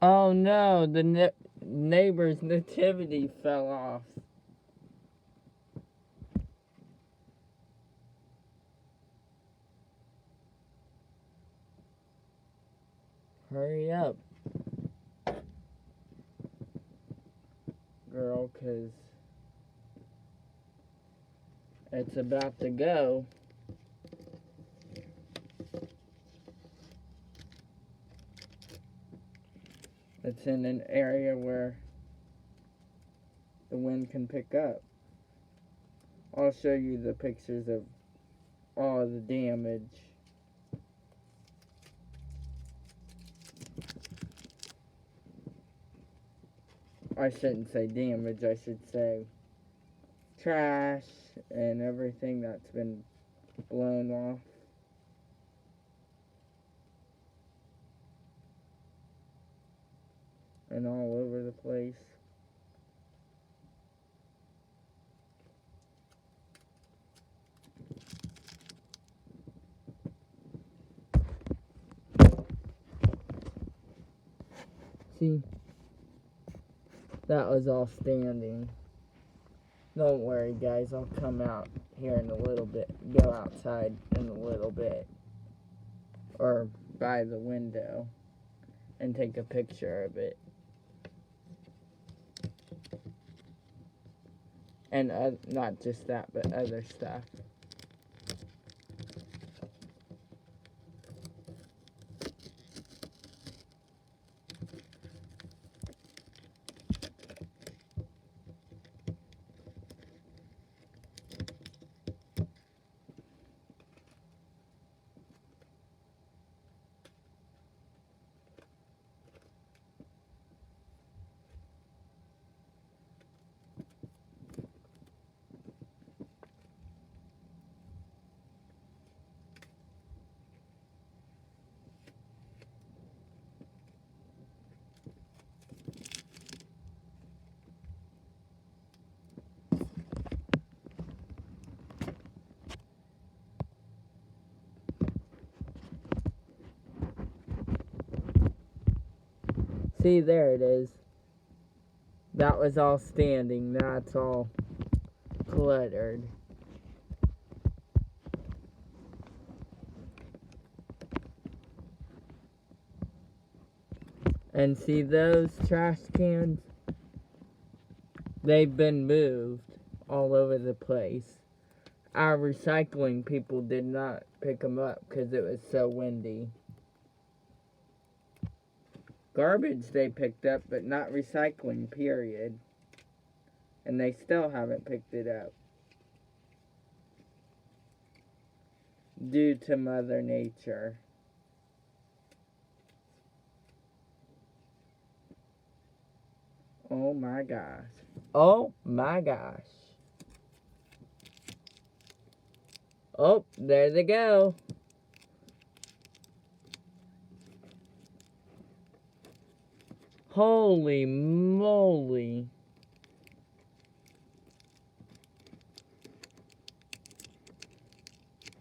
Oh no, the neighbor's nativity fell off. Hurry up, girl, 'cause it's about to go. It's in an area where the wind can pick up. I'll show you the pictures of all the damage. I shouldn't say damage, I should say trash and everything that's been blown off. And all over the place. See? That was all standing. Don't worry, guys. I'll come out here in a little bit. Go outside in a little bit. Or by the window. And take a picture of it. And not just that, but other stuff. See, there it is. That was all standing. Now it's all cluttered. And see those trash cans? They've been moved all over the place. Our recycling people did not pick them up because it was so windy. Garbage they picked up, but not recycling, period. And they still haven't picked it up. Due to Mother Nature. Oh my gosh. Oh my gosh. Oh, there they go. Holy moly.